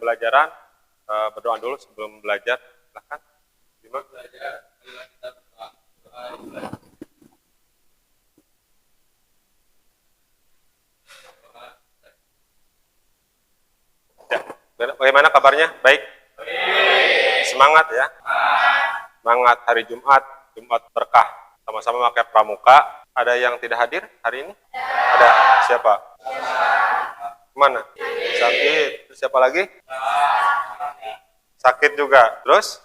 pembelajaran. Berdoa dulu sebelum belajar. Silahkan. Bima. Ya. Bagaimana kabarnya? Baik? Semangat ya? Semangat hari Jumat, Jumat berkah. Sama-sama pakai pramuka. Ada yang tidak hadir hari ini? Ada. Siapa? Mana? Sakit. Terus siapa lagi? Sakit juga. Terus?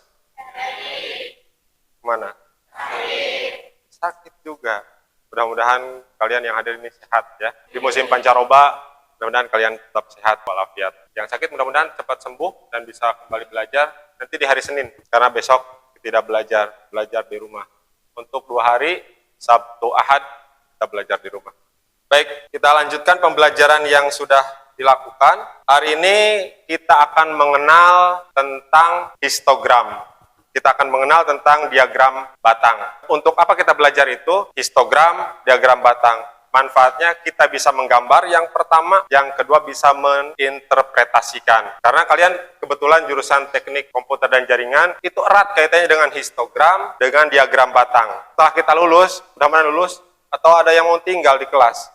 Mana? Sakit juga. Mudah-mudahan kalian yang hadir ini sehat ya. Di musim pancaroba, mudah-mudahan kalian tetap sehat walafiat. Yang sakit mudah-mudahan cepat sembuh dan bisa kembali belajar nanti di hari Senin. Karena besok tidak belajar di rumah. Untuk 2 hari, Sabtu, Ahad, kita belajar di rumah. Baik, kita lanjutkan pembelajaran yang sudah dilakukan. Hari ini kita akan mengenal tentang histogram. Kita akan mengenal tentang diagram batang. Untuk apa kita belajar itu? Histogram, diagram batang. Manfaatnya kita bisa menggambar yang pertama, yang kedua bisa menginterpretasikan. Karena kalian kebetulan jurusan teknik komputer dan jaringan, itu erat kaitannya dengan histogram, dengan diagram batang. Setelah kita lulus, mudah-mudahan lulus, atau ada yang mau tinggal di kelas,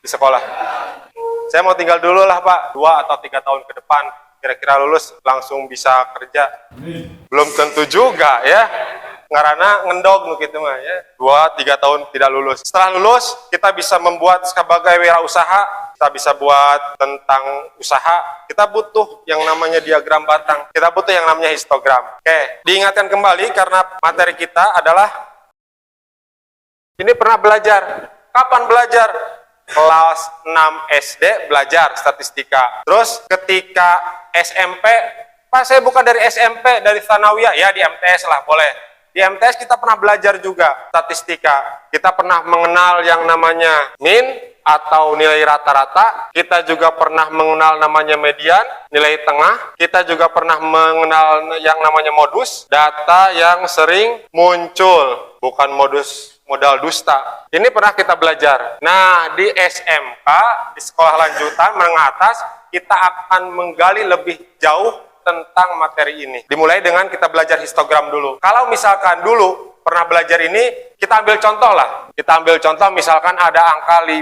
di sekolah. Saya mau tinggal dulu lah Pak, 2 atau 3 tahun ke depan, kira-kira lulus langsung bisa kerja. Belum tentu juga ya. Karena ngendog gitu mah ya. 2-3 tahun tidak lulus. Setelah lulus, kita bisa membuat sebagai wirausaha, kita bisa buat tentang usaha. Kita butuh yang namanya diagram batang. Kita butuh yang namanya histogram. Oke, diingatkan kembali karena materi kita adalah ini pernah belajar. Kapan belajar? Kelas 6 SD belajar statistika. Terus ketika SMP, Pak saya bukan dari SMP, dari Tsanawiyah, ya di MTS lah boleh. Di MTS kita pernah belajar juga statistika. Kita pernah mengenal yang namanya min atau nilai rata-rata. Kita juga pernah mengenal namanya median, nilai tengah. Kita juga pernah mengenal yang namanya modus, data yang sering muncul, bukan modal dusta. Ini pernah kita belajar. Nah, di SMK, di sekolah lanjutan menengah atas, kita akan menggali lebih jauh tentang materi ini. Dimulai dengan kita belajar histogram dulu. Kalau misalkan dulu pernah belajar ini, kita ambil contoh lah. Kita ambil contoh misalkan ada angka 6,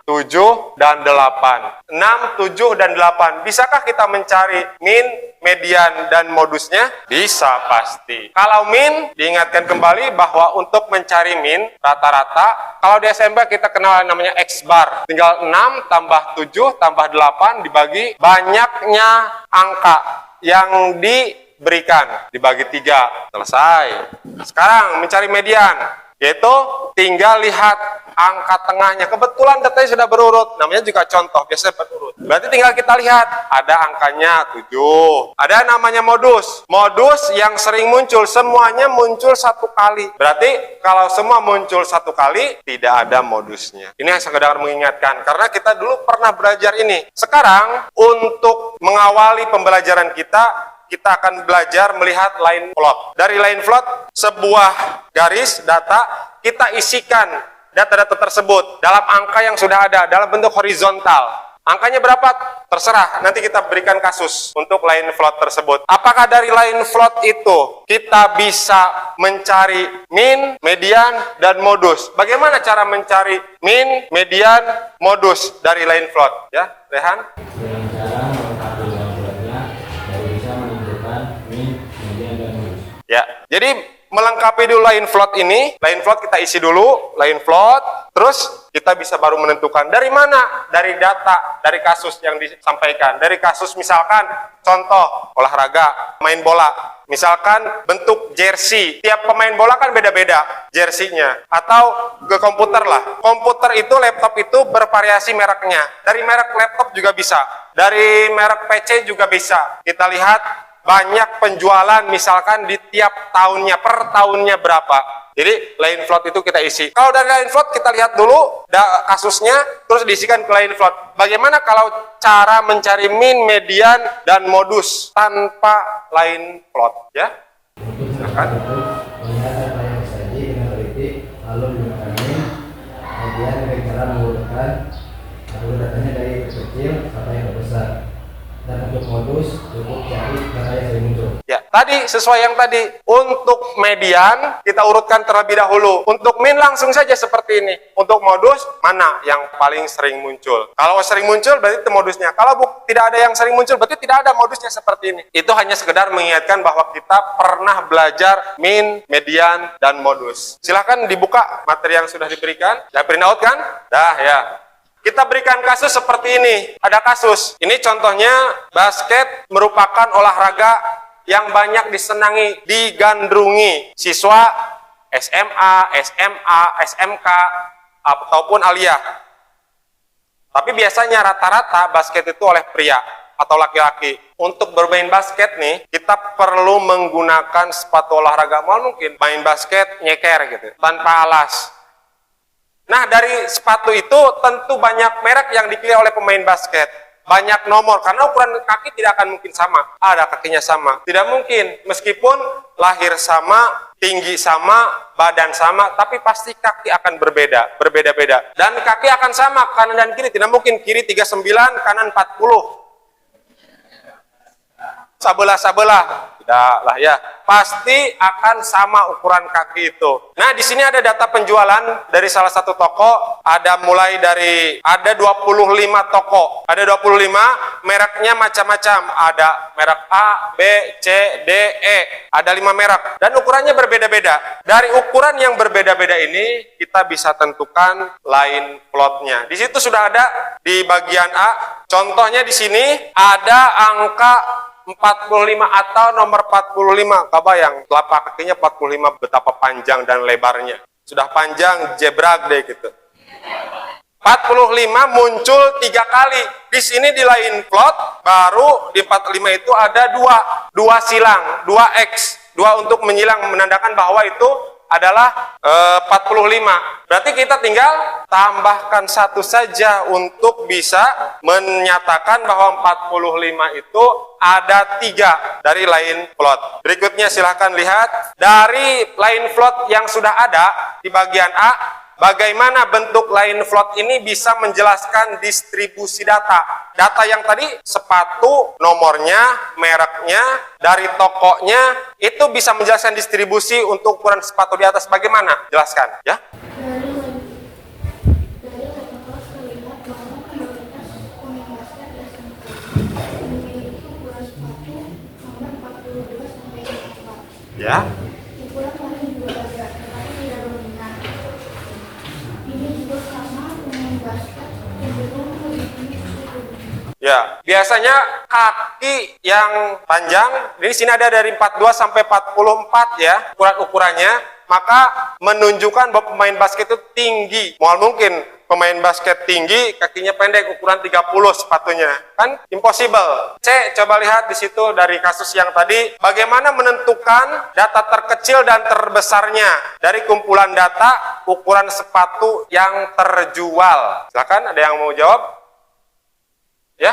7, dan 8. 6, 7, dan 8. Bisakah kita mencari min, median, dan modusnya? Bisa pasti. Kalau min, diingatkan kembali bahwa untuk mencari min, rata-rata, kalau di SMP kita kenal namanya X bar. Tinggal 6 tambah 7 tambah 8 dibagi banyaknya angka yang diberikan. Dibagi 3. Selesai. Sekarang mencari median. Yaitu tinggal lihat angka tengahnya. Kebetulan datanya sudah berurut. Namanya juga contoh, biasanya berurut. Berarti tinggal kita lihat. Ada angkanya 7. Ada namanya modus. Modus yang sering muncul. Semuanya muncul 1 kali. Berarti kalau semua muncul 1 kali, tidak ada modusnya. Ini yang sekedar mengingatkan. Karena kita dulu pernah belajar ini. Sekarang, untuk mengawali pembelajaran kita akan belajar melihat line plot. Dari line plot, sebuah garis data, kita isikan data-data tersebut dalam angka yang sudah ada, dalam bentuk horizontal. Angkanya berapa? Terserah, nanti kita berikan kasus untuk line plot tersebut. Apakah dari line plot itu kita bisa mencari min, median, dan modus? Bagaimana cara mencari min, median, modus dari line plot? Ya, Rehan? Ya, jadi melengkapi dulu line plot ini, line plot kita isi dulu, line plot, terus kita bisa baru menentukan dari mana, dari data, dari kasus yang disampaikan. Dari kasus misalkan, contoh olahraga, main bola, misalkan bentuk jersey, tiap pemain bola kan beda-beda jersey-nya, atau ke komputer lah. Komputer itu, laptop itu bervariasi mereknya, dari merek laptop juga bisa, dari merek PC juga bisa. Kita lihat banyak penjualan misalkan di tiap tahunnya, per tahunnya berapa. Jadi line plot itu kita isi. Kalau dari line plot kita lihat dulu kasusnya, terus diisikan ke line plot. Bagaimana kalau cara mencari min, median, dan modus tanpa line plot? Ya, silakan. Lalu menggunakan min, median dengan cara menggunakan datanya dari kecil sampai ke besar. Dan untuk modus, cukup cari data yang sering muncul. Ya, tadi sesuai yang tadi. Untuk median kita urutkan terlebih dahulu. Untuk min langsung saja seperti ini. Untuk modus mana yang paling sering muncul? Kalau sering muncul berarti itu modusnya. Kalau tidak ada yang sering muncul berarti tidak ada modusnya seperti ini. Itu hanya sekedar mengingatkan bahwa kita pernah belajar min, median, dan modus. Silahkan dibuka materi yang sudah diberikan. Ya, print out kan? Dah ya. Kita berikan kasus seperti ini. Ada kasus. Ini contohnya basket merupakan olahraga yang banyak disenangi, digandrungi siswa SMA, SMA, SMK, ataupun aliyah. Tapi biasanya rata-rata basket itu oleh pria atau laki-laki. Untuk bermain basket nih, kita perlu menggunakan sepatu olahraga. Mal mungkin main basket nyeker gitu, tanpa alas. Nah, dari sepatu itu tentu banyak merek yang dipilih oleh pemain basket. Banyak nomor, karena ukuran kaki tidak akan mungkin sama. Ada kakinya sama. Tidak mungkin, meskipun lahir sama, tinggi sama, badan sama, tapi pasti kaki akan berbeda-beda. Dan kaki akan sama, kanan dan kiri. Tidak mungkin kiri 39, kanan 40. Sabelah-sabelah. Tidak lah ya. Pasti akan sama ukuran kaki itu. Nah, di sini ada data penjualan dari salah satu toko. Ada mulai dari, ada 25 toko. Ada 25, mereknya macam-macam. Ada merek A, B, C, D, E. Ada 5 merek. Dan ukurannya berbeda-beda. Dari ukuran yang berbeda-beda ini, kita bisa tentukan line plotnya. Di situ sudah ada di bagian A. Contohnya di sini ada angka 45 atau nomor 45. Kebayang telapak kakinya 45, betapa panjang dan lebarnya. Sudah panjang jebrag deh gitu. 45 muncul 3 kali. Di sini di line plot, baru di 45 itu ada dua silang, 2X. 2 untuk menyilang, menandakan bahwa itu adalah 45. Berarti kita tinggal tambahkan 1 saja untuk bisa menyatakan bahwa 45 itu ada 3 dari line plot. Berikutnya silahkan lihat dari line plot yang sudah ada di bagian A. Bagaimana bentuk line plot ini bisa menjelaskan distribusi data. Data yang tadi, sepatu, nomornya, mereknya, dari tokonya, itu bisa menjelaskan distribusi untuk ukuran sepatu di atas. Bagaimana? Jelaskan, ya. Ya. Ya, biasanya kaki yang panjang, di sini ada dari 42 sampai 44 ya, ukuran-ukurannya, maka menunjukkan bahwa pemain basket itu tinggi. Mual mungkin pemain basket tinggi, kakinya pendek, ukuran 30 sepatunya. Kan impossible. C, coba lihat di situ dari kasus yang tadi, bagaimana menentukan data terkecil dan terbesarnya dari kumpulan data ukuran sepatu yang terjual. Silakan, ada yang mau jawab? Ya.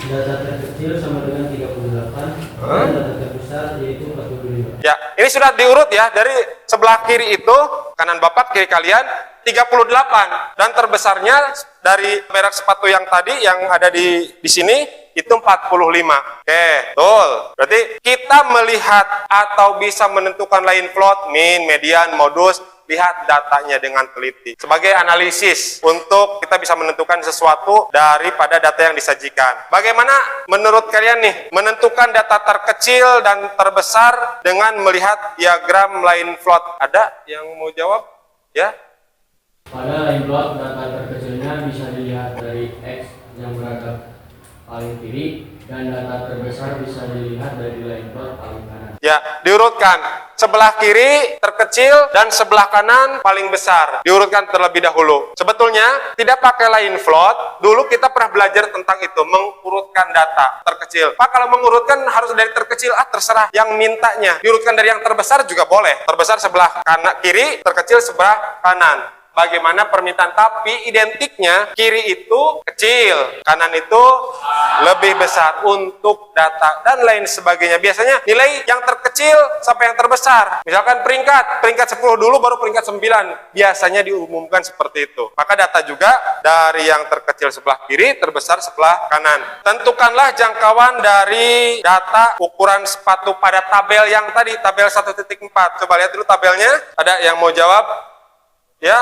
Data terkecil sama dengan 38, dan data terbesar yaitu 45. Ya, ini sudah diurut ya, dari sebelah kiri itu, kanan Bapak, kiri kalian, 38. Dan terbesarnya dari merek sepatu yang tadi, yang ada di sini, itu 45. Oke, betul. Berarti kita melihat atau bisa menentukan line plot, min, median, modus, lihat datanya dengan teliti. Sebagai analisis untuk kita bisa menentukan sesuatu daripada data yang disajikan. Bagaimana menurut kalian nih menentukan data terkecil dan terbesar dengan melihat diagram line plot? Ada yang mau jawab? Ya. Pada line plot, data terkecilnya bisa dilihat dari X yang berada paling kiri, dan data terbesar bisa dilihat dari line plot paling kanan. Ya, diurutkan. Sebelah kiri terkecil dan sebelah kanan paling besar. Diurutkan terlebih dahulu. Sebetulnya tidak pakai line plot. Dulu kita pernah belajar tentang itu, mengurutkan data terkecil. Pak, kalau mengurutkan harus dari terkecil, terserah yang mintanya. Diurutkan dari yang terbesar juga boleh. Terbesar sebelah kanan kiri, terkecil sebelah kanan. bagaimana permintaan, tapi identiknya kiri itu kecil, kanan itu lebih besar untuk data dan lain sebagainya. Biasanya nilai yang terkecil sampai yang terbesar. Misalkan peringkat 10 dulu baru peringkat 9. Biasanya diumumkan seperti itu. Maka data juga dari yang terkecil sebelah kiri, terbesar sebelah kanan. Tentukanlah jangkauan dari data ukuran sepatu pada tabel yang tadi, tabel 1.4. Coba lihat dulu tabelnya. Ada yang mau jawab? Ya.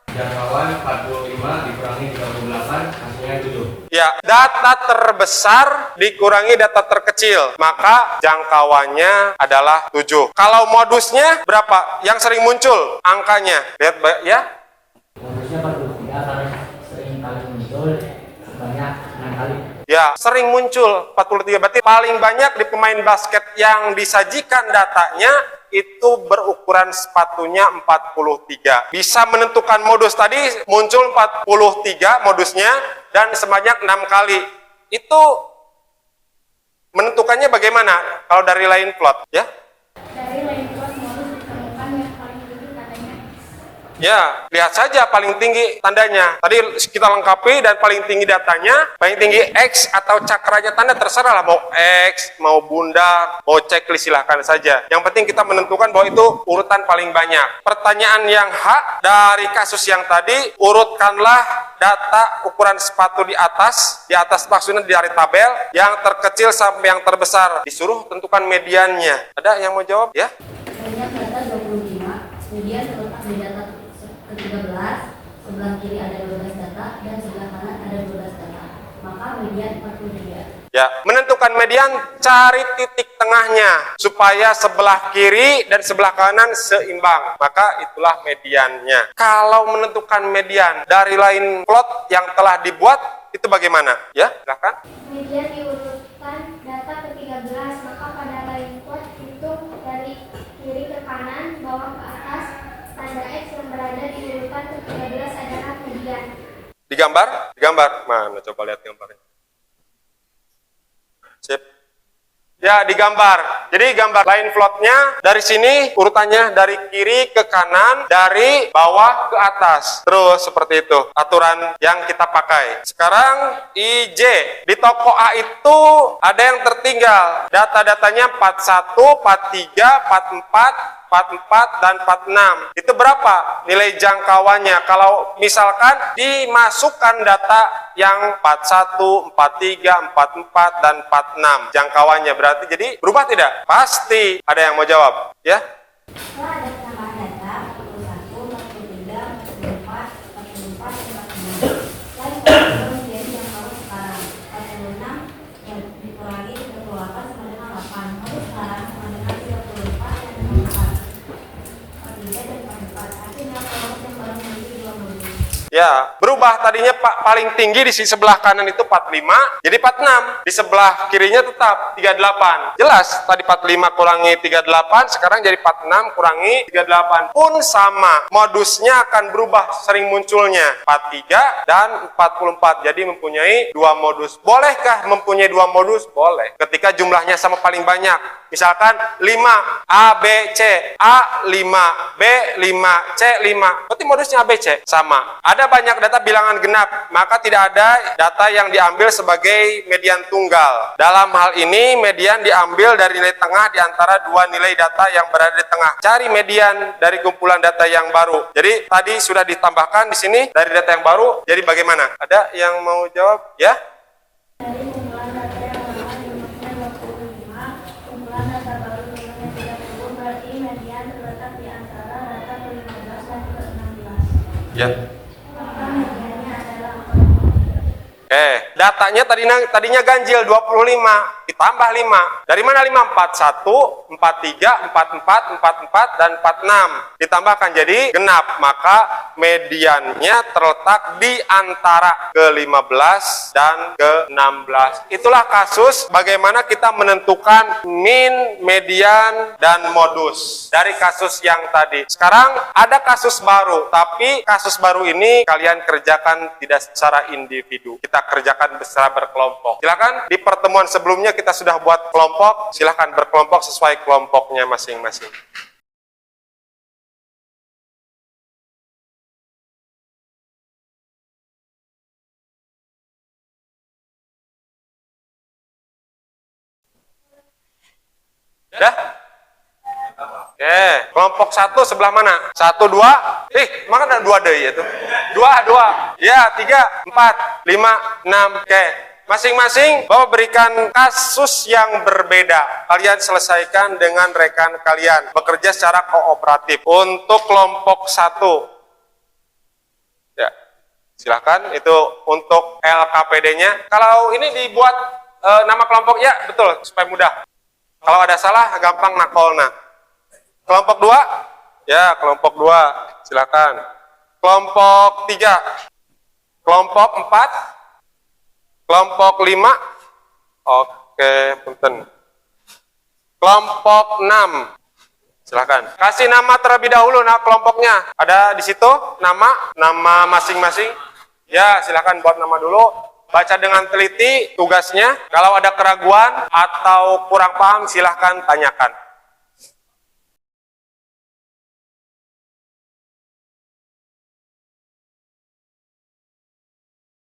Jangkauan 45 dikurangi 38 hasilnya 7. Ya, data terbesar dikurangi data terkecil, maka jangkauannya adalah 7. Kalau modusnya berapa? Yang sering muncul angkanya. Lihat ya. Modusnya 43 karena sering kali muncul sebanyak 6 kali. Ya, sering muncul 43. Berarti paling banyak di pemain basket yang disajikan datanya itu berukuran sepatunya 43. Bisa menentukan modus tadi muncul 43 modusnya dan sebanyak 6 kali. Itu menentukannya bagaimana kalau dari line plot ya? Dari line plot modus ditemukan yang paling tinggi tandanya X. Ya, lihat saja paling tinggi tandanya. Tadi kita lengkapi dan paling tinggi datanya, paling tinggi X atau cakranya tanda terserah lah, mau X, mau bundar, mau checklist silahkan saja. Yang penting kita menentukan bahwa itu urutan paling banyak. Pertanyaan yang H dari kasus yang tadi, urutkanlah data ukuran sepatu di atas maksudnya dari tabel, yang terkecil sampai yang terbesar. Disuruh tentukan mediannya. Ada yang mau jawab ya? Banyak data 25, kemudian terletak di data ke-13, sebelah kiri ada 12 data dan sebelah kanan ada 12 data. Maka median 43. Ya, menentukan median, cari titik tengahnya supaya sebelah kiri dan sebelah kanan seimbang. Maka itulah mediannya. Kalau menentukan median dari line plot yang telah dibuat itu bagaimana? Ya, silakan. Median diurutkan data ke-13, maka pada line plot itu dari kiri ke kanan, bawah ke atas, tanda X yang berada di urutan ke-13 adalah median. Digambar? Digambar. Mana coba lihat gambarnya. Sip. Ya, digambar. Jadi gambar line plotnya dari sini urutannya dari kiri ke kanan, dari bawah ke atas. Terus seperti itu aturan yang kita pakai. Sekarang IJ. Di toko A itu ada yang tertinggal. Data-datanya 41, 43, 44, 44 dan 46. Itu berapa nilai jangkauannya? Kalau misalkan dimasukkan data yang 41, 43, 44 dan 46 jangkauannya, berarti jadi berubah tidak? Pasti. Ada yang mau jawab? Ya? Setelah ada penambahan data 41, 43, 44, 44, dan 46. Lain kalau menjadi jangkauan sekarang 46 yang dikurangi 38 sama dengan 8. Lalu sekarang sama dengan 34 dan 64. 43 dan 44. Artinya kalau yang baru menjadi 2 modul. Ya, berubah tadinya paling tinggi di sisi sebelah kanan itu 45, jadi 46. Di sebelah kirinya tetap 38. Jelas, tadi 45 kurangi 38, sekarang jadi 46 kurangi 38. Pun sama, modusnya akan berubah sering munculnya. 43 dan 44, jadi mempunyai 2 modus. Bolehkah mempunyai 2 modus? Boleh. Ketika jumlahnya sama paling banyak. Misalkan 5, A, B, C. A 5, B 5, C 5. Berarti modusnya A, B, C. Sama. Ada banyak data bilangan genap, maka tidak ada data yang diambil sebagai median tunggal. Dalam hal ini, median diambil dari nilai tengah di antara 2 nilai data yang berada di tengah. Cari median dari kumpulan data yang baru. Jadi, tadi sudah ditambahkan di sini dari data yang baru. Jadi, bagaimana? Ada yang mau jawab? Ya? Dari kumpulan data yang lama jumlahnya 25, kumpulan data baru jumlahnya 30, berarti median terletak di antara data ke-15 dan ke-16. Ya. Maka mediannya adalah 43. Datanya tadinya ganjil 25, ditambah 5. Dari mana 5? 41, 43, 44, 44, dan 46. Ditambahkan jadi genap, maka mediannya terletak di antara ke-15 dan ke-16. Itulah kasus bagaimana kita menentukan min, median, dan modus dari kasus yang tadi. Sekarang ada kasus baru, tapi kasus baru ini kalian kerjakan tidak secara individu. Kita kerjakan secara berkelompok. Silakan di pertemuan sebelumnya kita sudah buat kelompok, silakan berkelompok sesuai kelompoknya masing-masing. Dah? Oke, kelompok 1 sebelah mana? 1, 2, mana ada 2 deh ya tuh? 2, ya 3, 4, 5, 6, oke. Masing-masing Bapak berikan kasus yang berbeda. Kalian selesaikan dengan rekan kalian. Bekerja secara kooperatif. Untuk kelompok 1. Ya, silakan itu untuk LKPD-nya. Kalau ini dibuat nama kelompok, ya betul, supaya mudah. Kalau ada salah, gampang nakolna. Kelompok 2, ya kelompok 2, silakan. Kelompok 3, kelompok 4, kelompok 5, oke, punten. Kelompok 6, silakan. Kasih nama terlebih dahulu, nah kelompoknya. Ada di situ nama masing-masing. Ya, silakan buat nama dulu. Baca dengan teliti tugasnya. Kalau ada keraguan atau kurang paham, silahkan tanyakan.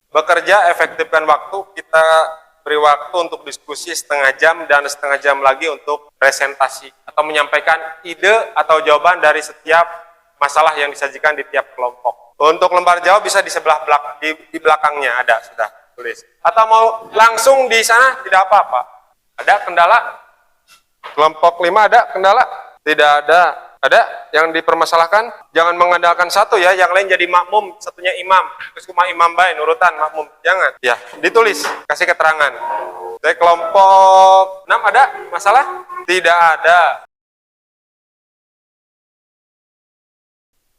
Bekerja, efektifkan waktu, kita beri waktu untuk diskusi setengah jam dan setengah jam lagi untuk presentasi atau menyampaikan ide atau jawaban dari setiap masalah yang disajikan di tiap kelompok. Untuk lembar jawab bisa di sebelah di belakangnya ada, sudah tulis. Atau mau langsung di sana tidak apa-apa. Ada kendala? Kelompok 5 ada kendala? Tidak ada. Ada yang dipermasalahkan? Jangan mengandalkan satu ya, yang lain jadi makmum, satunya imam. Terus cuma imam baik, nurutan makmum. Jangan. Ya, ditulis, kasih keterangan. Dari kelompok 6 ada masalah? Tidak ada.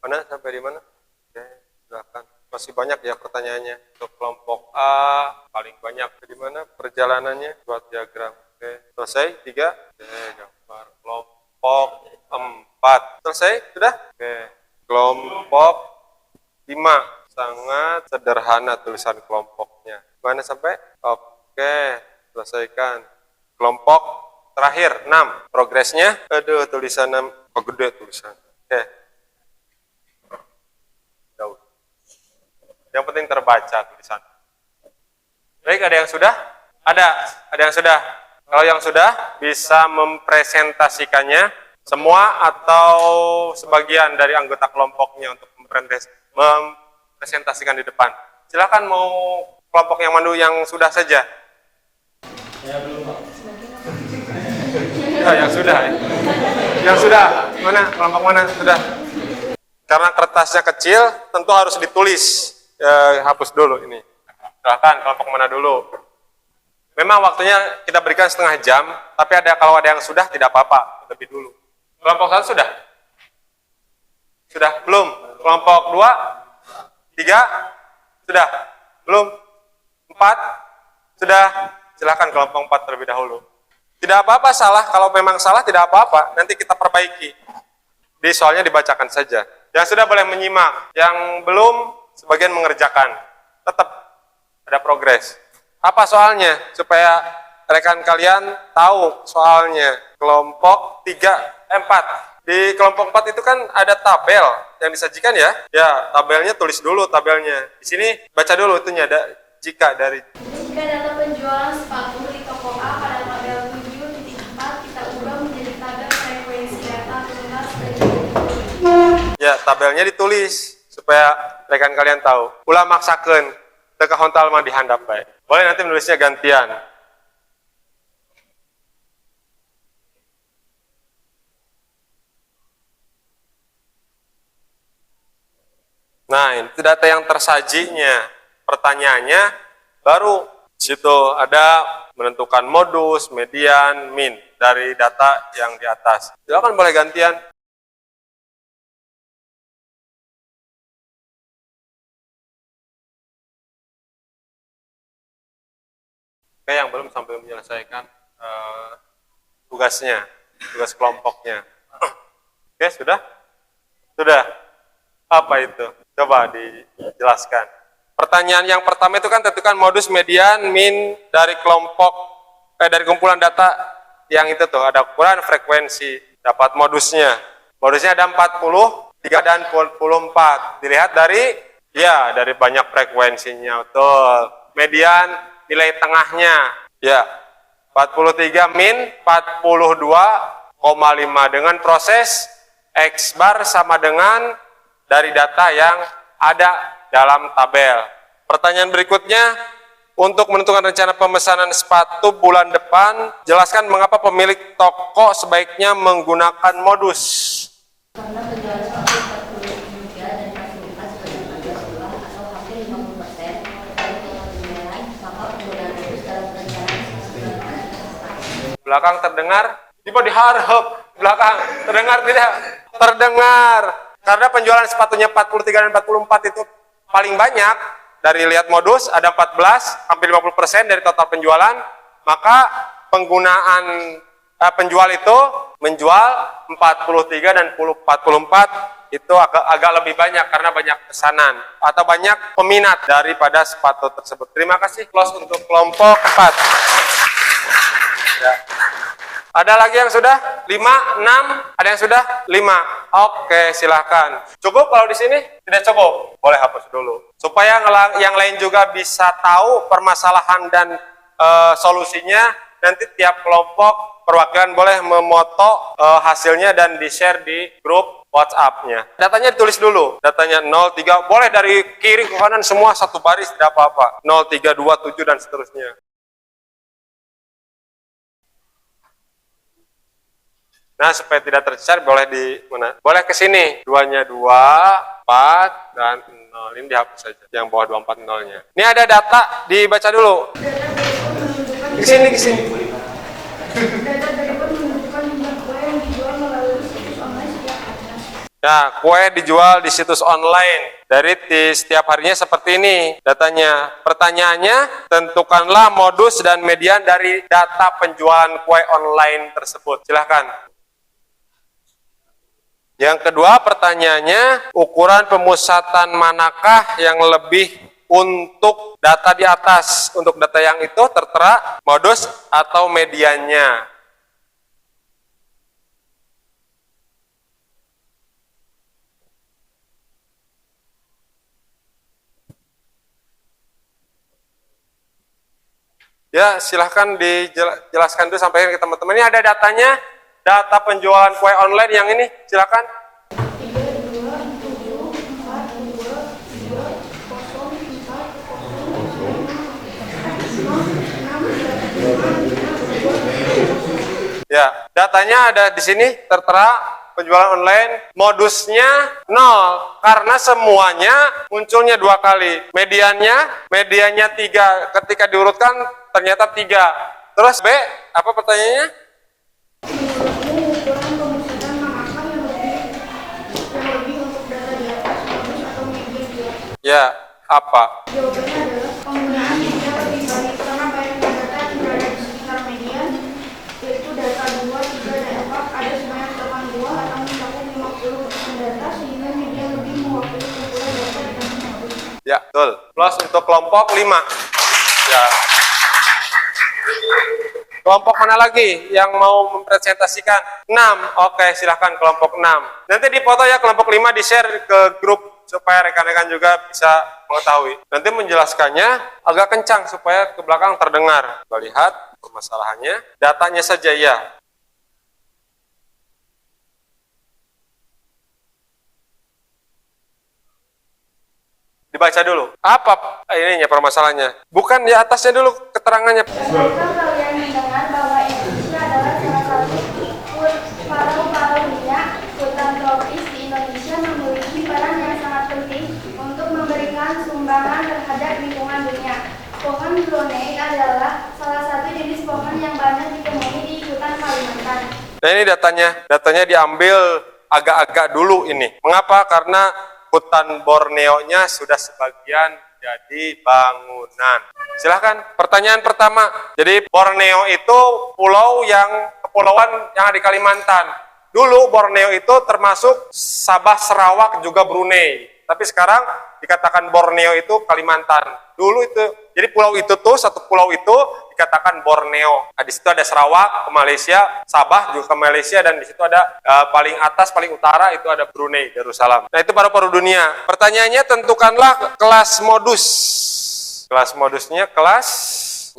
Mana sampai di mana? Oke, silakan. Masih banyak ya pertanyaannya. Untuk kelompok A paling banyak di mana perjalanannya? Buat diagram. Oke, selesai 3. Oke, gambar kelompok 4. Selesai? Sudah? Oke. Kelompok 5. Sangat sederhana tulisan kelompoknya. Mana sampai? Oke, selesaikan. Kelompok terakhir 6. Progresnya? Aduh, tulisan 6. Oh, gede tulisan. Oke. Jauh. Yang penting terbaca tulisan. Baik, ada yang sudah? Ada yang sudah. Kalau yang sudah bisa mempresentasikannya semua atau sebagian dari anggota kelompoknya untuk mempresentasikan di depan. Silakan mau kelompok yang mandu yang sudah saja. Ya belum Pak. Ya, yang sudah. Yang sudah. Mana? Kelompok mana? Sudah. Karena kertasnya kecil, tentu harus ditulis. Hapus dulu ini. Silakan kelompok mana dulu. Memang waktunya kita berikan setengah jam, tapi kalau ada yang sudah tidak apa-apa, lebih dulu. Kelompok 1 sudah? Sudah? Belum? Kelompok 2? 3? Sudah? Belum? 4? Sudah? Silakan kelompok 4 terlebih dahulu. Tidak apa-apa salah, kalau memang salah tidak apa-apa, nanti kita perbaiki. Di soalnya dibacakan saja. Yang sudah boleh menyimak, yang belum sebagian mengerjakan. Tetap ada progres. Apa soalnya? Supaya rekan kalian tahu soalnya. Kelompok 4. Di kelompok 4 itu kan ada tabel yang disajikan ya. Ya, tabelnya tulis dulu tabelnya. Di sini baca dulu itunya ada jika dari. Jika data penjualan sepatu di toko A pada tabel 7.4 kita ubah menjadi tabel frekuensi data tunas dan Ya, tabelnya ditulis supaya rekan kalian tahu. Ulah maksakeun teu kahontal mah dihandap bae. Boleh nanti menulisnya gantian. Nah, itu data yang tersajinya. Pertanyaannya baru situ ada menentukan modus, median, min dari data yang di atas. Silakan boleh gantian. Oke, yang belum sampai menyelesaikan tugasnya, tugas kelompoknya. Oke, sudah? Sudah. Apa itu? Coba dijelaskan. Pertanyaan yang pertama itu kan tentukan modus, median, min dari kelompok, dari kumpulan data yang itu tuh, ada ukuran frekuensi, dapat modusnya. Modusnya ada 40, 3 dan 24. Dilihat dari, ya dari banyak frekuensinya, betul. Median, nilai tengahnya, ya 43 min 42 dengan proses X bar sama dengan dari data yang ada dalam tabel. Pertanyaan berikutnya, untuk menentukan rencana pemesanan sepatu bulan depan, jelaskan mengapa pemilik toko sebaiknya menggunakan modus. Karena penjualan sepatu 43 dan 44 sebanyak 14 bulan atau hampir 50% dari total penjualan, maka penggunaan modus dalam perencanaan Belakang terdengar? Tiba diharap. Belakang terdengar tidak? Terdengar. Karena penjualan sepatunya 43 dan 44 itu paling banyak. Dari lihat modus ada 14, hampir 50% dari total penjualan, maka penggunaan penjual itu menjual 43 dan 44 itu agak lebih banyak karena banyak pesanan atau banyak peminat daripada sepatu tersebut. Terima kasih. Close untuk kelompok 4. Ya. Ada lagi yang sudah? 5, 6? Ada yang sudah? 5. Oke, silahkan. Cukup kalau di sini? Tidak cukup? Boleh hapus dulu. Supaya yang lain juga bisa tahu permasalahan dan solusinya, nanti tiap kelompok perwakilan boleh memoto hasilnya dan di-share di grup WhatsApp-nya. Datanya ditulis dulu. Datanya 03, boleh dari kiri ke kanan semua satu baris, tidak apa-apa. 03, 27 dan seterusnya. Nah, supaya tidak tercecer, boleh di mana? Boleh ke sini. 2-nya 2, 4, dan 0. Ini dihapus saja. Yang bawah 240-nya. Ini ada data, dibaca dulu. Ke sini, ke sini. Data berikut menunjukkan jumlah kue yang dijual melalui situs online setiap harinya. Nah, kue dijual di situs online. Dari setiap harinya seperti ini datanya. Pertanyaannya, tentukanlah modus dan median dari data penjualan kue online tersebut. Silahkan. Yang kedua pertanyaannya, ukuran pemusatan manakah yang lebih untuk data di atas? Untuk data yang itu tertera modus atau mediannya. Ya, silahkan dijelaskan dulu sampaikan ke teman-teman. Ini ada datanya. Data penjualan kue online yang ini, silakan. 3, 2, 7, 4, 2, 3, 0, 4, 0, 6, 5, 2, 1. Ya, datanya ada di sini tertera penjualan online, modusnya 0 karena semuanya munculnya 2 kali. Mediannya 3. Ketika diurutkan ternyata 3. Terus B, apa pertanyaannya? Ukuran pemusatan manakah yang lebih untuk data di atas, modus atau median di atas? Ya, apa? Jawabannya adalah penggunaan media lebih baik karena banyaknya data yang berada di sekitar median, yaitu data 2, 3, dan 4 ada sebanyak 8 buah atau mencakup 50% data sehingga median lebih mewakili kumpulan data dibanding modus. Ya, betul. Plus untuk kelompok 5. Ya. Kelompok mana lagi yang mau mempresentasikan? 6. Oke, silahkan kelompok 6. Nanti dipoto ya kelompok 5 di-share ke grup supaya rekan-rekan juga bisa mengetahui. Nanti menjelaskannya agak kencang supaya ke belakang terdengar. Kita lihat permasalahannya. Datanya saja ya. Dibaca dulu. Apa ininya permasalahannya? Bukan di atasnya dulu keterangannya. Pernahkah kalian mendengar bahwa Indonesia adalah salah satu paru-paru minyak? Hutan tropis di Indonesia memiliki peran yang sangat penting untuk memberikan sumbangan terhadap lingkungan dunia. Pohon Brunei adalah salah satu jenis pohon yang banyak ditemui di hutan Kalimantan. Nah ini datanya diambil agak-agak dulu ini. Mengapa? Karena hutan Borneo-nya sudah sebagian jadi bangunan. Silahkan, pertanyaan pertama. Jadi Borneo itu kepulauan yang ada di Kalimantan. Dulu Borneo itu termasuk Sabah, Sarawak, juga Brunei. Tapi sekarang dikatakan Borneo itu Kalimantan. Dulu itu, jadi pulau itu tuh, satu pulau itu dikatakan Borneo. Nah, di situ ada Sarawak ke Malaysia, Sabah juga ke Malaysia, dan di situ ada paling atas, paling utara itu ada Brunei, Darussalam. Nah itu paru-paru dunia. Pertanyaannya tentukanlah kelas modus. Kelas modusnya kelas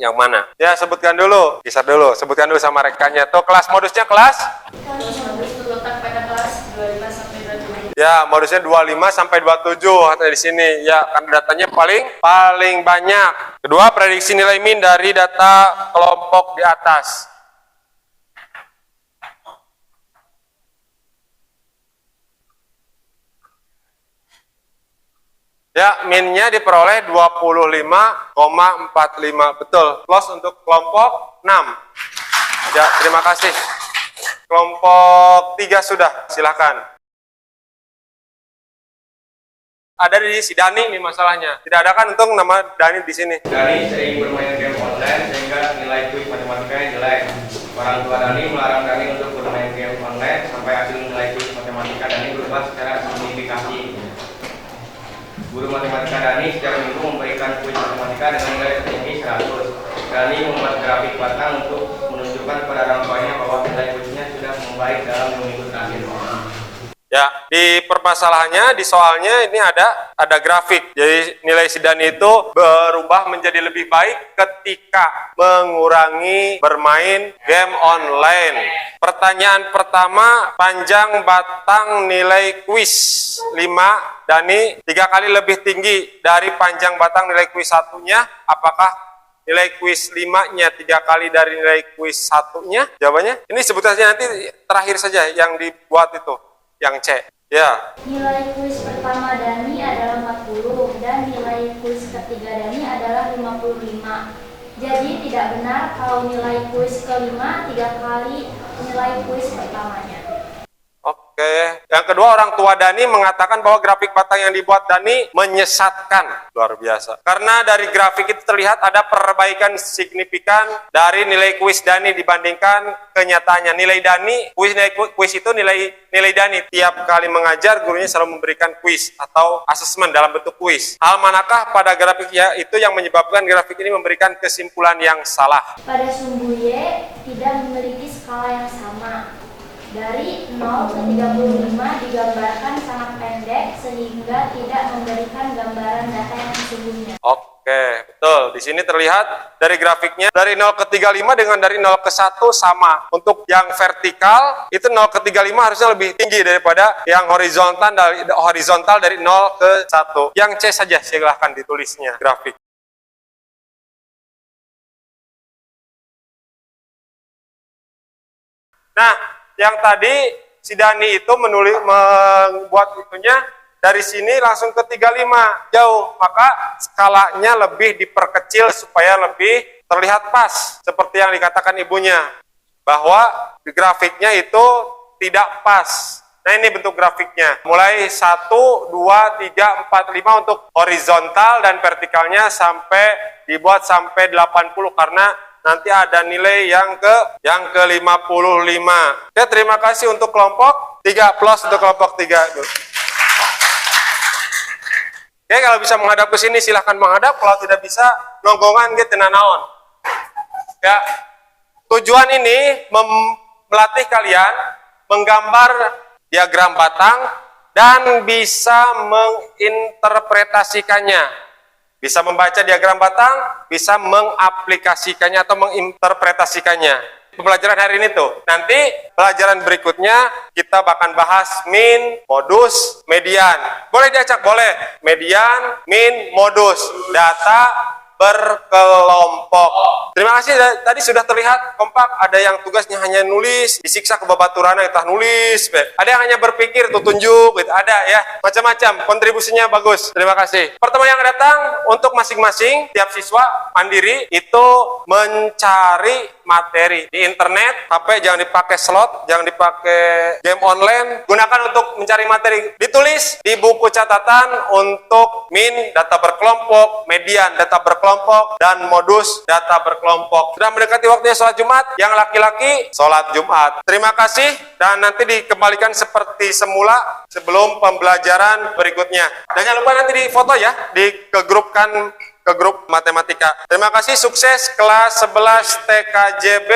Yang mana? Ya, sebutkan dulu. Kisah dulu. Sebutkan dulu sama rekannya. Tuh, kelas modusnya kelas? Modus terletak pada kelas 25 sampai 27. Ya, modusnya 25 sampai 27 ada di sini. Ya, karena datanya paling banyak. Kedua, prediksi nilai min dari data kelompok di atas. Ya, minnya diperoleh 25,45. Betul. Close untuk kelompok 6. Ya, terima kasih. Kelompok 3 sudah. Silakan. Ada di si Dani nih masalahnya. Tidak ada kan untung nama Dani di sini. Dani sering bermain game online sehingga nilai kuis matematikanya jelek. Orang tua Dani melarang Dani untuk bermain game online sampai hasil nilai kuis matematika Dani berubah secara signifikan. Guru matematika Dani setiap minggu memberikan kuis matematika dengan nilai tertinggi 100. Dani membuat grafik batang untuk menunjukkan kepada orang tuanya bahwa nilai kuisnya sudah membaik dalam 2 minggu terakhir. Ya, di permasalahannya, di soalnya ini ada grafik. Jadi nilai si Dani itu berubah menjadi lebih baik ketika mengurangi bermain game online. Pertanyaan pertama, panjang batang nilai kuis 5 Dani 3 kali lebih tinggi dari panjang batang nilai kuis satunya. Apakah nilai kuis 5-nya 3 kali dari nilai kuis satunya? Jawabannya, ini sebut saja nanti terakhir saja yang dibuat itu. Yang C, ya. Nilai kuis pertama Dani adalah 40 dan nilai kuis ketiga Dani adalah 55. Jadi tidak benar kalau nilai kuis kelima 3 kali nilai kuis pertamanya. Oke. Yang kedua, orang tua Dani mengatakan bahwa grafik batang yang dibuat Dani menyesatkan. Luar biasa. Karena dari grafik itu terlihat ada perbaikan signifikan dari nilai kuis Dani dibandingkan kenyataannya. Nilai Dani, kuis itu nilai Dani. Tiap kali mengajar, gurunya selalu memberikan kuis atau asesmen dalam bentuk kuis. Hal manakah pada grafik itu yang menyebabkan grafik ini memberikan kesimpulan yang salah? Pada sumbu Y tidak memiliki skala yang sama. Dari 0 ke 35 digambarkan sangat pendek sehingga tidak memberikan gambaran data yang sesungguhnya. Oke, betul. Di sini terlihat dari grafiknya dari 0 ke 35 dengan dari 0 ke 1 sama. Untuk yang vertikal itu 0 ke 35 harusnya lebih tinggi daripada yang horizontal dari 0 ke 1. Yang C saja silahkan ditulisnya grafik. Nah, yang tadi si Dani itu membuat itunya dari sini langsung ke 35 jauh, maka skalanya lebih diperkecil supaya lebih terlihat pas seperti yang dikatakan ibunya bahwa grafiknya itu tidak pas. Nah, ini bentuk grafiknya mulai 1, 2, 3, 4, 5 untuk horizontal dan vertikalnya sampai dibuat sampai 80 karena nanti ada nilai yang ke 55. Oke, terima kasih untuk kelompok 3, plus untuk kelompok 3. Oke, kalau bisa menghadap ke sini silahkan menghadap, kalau tidak bisa nonggongan gitu nanaon. Ya, tujuan ini melatih kalian menggambar diagram batang dan bisa menginterpretasikannya. Bisa membaca diagram batang, bisa mengaplikasikannya atau menginterpretasikannya. Pembelajaran hari ini tuh. Nanti pelajaran berikutnya kita bakal bahas min, modus, median. Boleh diacak? Boleh. Median, min, modus. Data berkelompok. Terima kasih, tadi sudah terlihat kompak. Ada yang tugasnya hanya nulis, disiksa ke babaturana entah nulis. Ada yang hanya berpikir tuh tunjuk, gitu. Ada ya, macam-macam. Kontribusinya bagus. Terima kasih. Pertemuan yang datang untuk masing-masing tiap siswa mandiri itu mencari materi di internet. HP jangan dipakai slot, jangan dipakai game online. Gunakan untuk mencari materi. Ditulis di buku catatan untuk min data berkelompok, median data berkelompok, dan modus data berkelompok. Sudah mendekati waktunya sholat Jumat. Yang laki-laki sholat Jumat. Terima kasih dan nanti dikembalikan seperti semula sebelum pembelajaran berikutnya. Dan jangan lupa nanti di foto ya, dikegrupkan ke grup matematika. Terima kasih, sukses kelas 11 TKJB.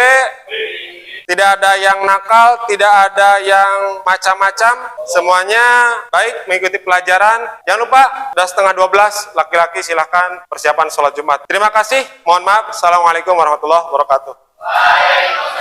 tidak ada yang nakal, tidak ada yang macam-macam, semuanya baik mengikuti pelajaran. Jangan lupa, udah setengah 12, laki-laki silahkan persiapan sholat Jumat. Terima kasih, mohon maaf. Assalamualaikum warahmatullahi wabarakatuh.